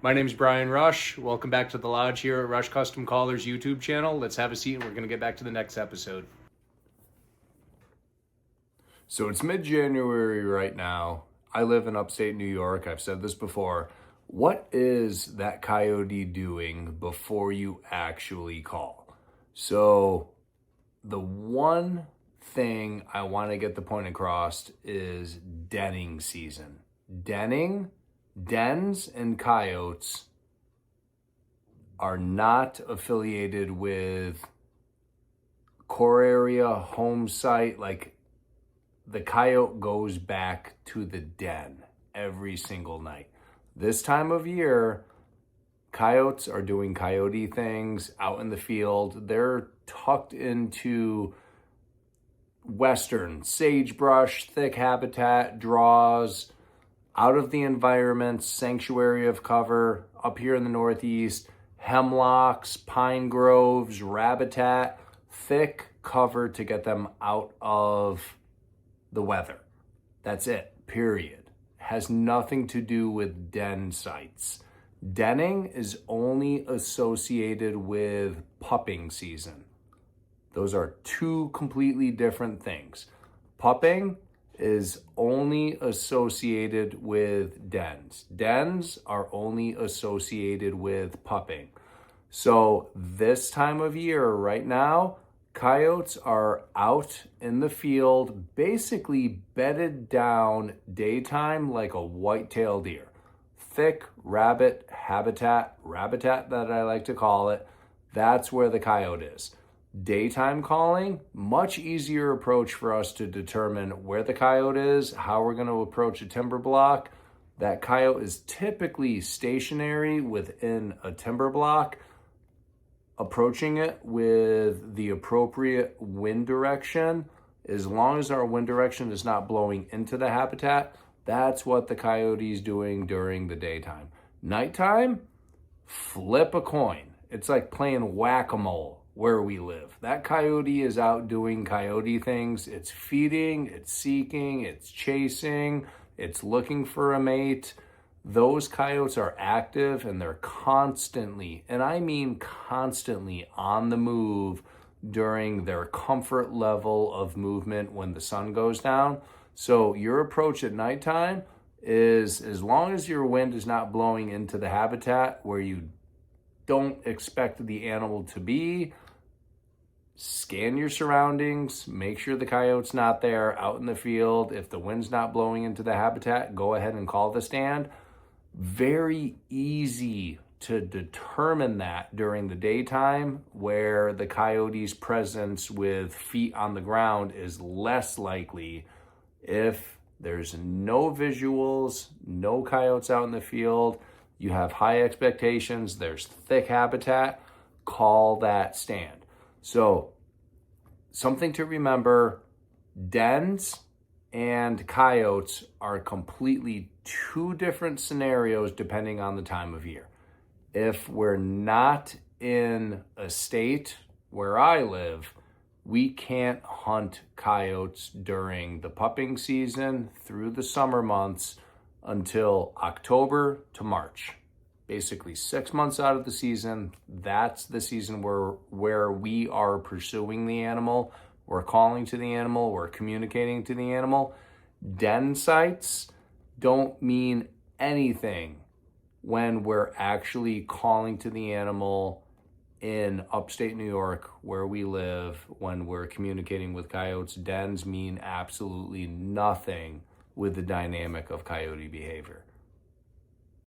My name's Brian Rush. Welcome back to the Lodge here at Rush Custom Callers YouTube channel. Let's have a seat and we're going to get back to the next episode. So it's mid-January right now. I live in upstate New York. I've said this before. What is that coyote doing before you actually call? So the one thing I want to get the point across is denning season. Dens and coyotes are not affiliated with core area, home site. Like, the coyote goes back to the den every single night. This time of year, coyotes are doing coyote things out in the field. They're tucked into western sagebrush, thick habitat, draws, out of the environment, sanctuary of cover. Up here in the Northeast, hemlocks, pine groves, rabbitat, thick cover to get them out of the weather. That's it, period. Has nothing to do with den sites. Denning is only associated with pupping season. Those are two completely different things. Pupping is only associated with dens. Dens are only associated with pupping. So this time of year right now, coyotes are out in the field, basically bedded down daytime like a white-tailed deer. Thick rabbit habitat that I like to call it, that's where the coyote is. Daytime calling, much easier approach for us to determine where the coyote is, how we're going to approach a timber block. That coyote is typically stationary within a timber block, approaching it with the appropriate wind direction. As long as our wind direction is not blowing into the habitat, that's what the coyote is doing during the daytime. Nighttime, flip a coin. It's like playing whack-a-mole where we live. That coyote is out doing coyote things. It's feeding, it's seeking, it's chasing, it's looking for a mate. Those coyotes are active and they're constantly, and I mean constantly, on the move during their comfort level of movement when the sun goes down. So your approach at nighttime is, as long as your wind is not blowing into the habitat where you don't expect the animal to be, scan your surroundings, make sure the coyote's not there out in the field. If the wind's not blowing into the habitat, go ahead and call the stand. Very easy to determine that during the daytime, where the coyote's presence with feet on the ground is less likely. If there's no visuals, no coyotes out in the field, you have high expectations, there's thick habitat, call that stand. So, something to remember, dens and coyotes are completely two different scenarios depending on the time of year. If we're not in a state where I live, we can't hunt coyotes during the pupping season through the summer months until October to March. Basically 6 months out of the season, that's the season where we are pursuing the animal, we're calling to the animal, we're communicating to the animal. Den sites don't mean anything when we're actually calling to the animal in upstate New York where we live. When we're communicating with coyotes, dens mean absolutely nothing with the dynamic of coyote behavior.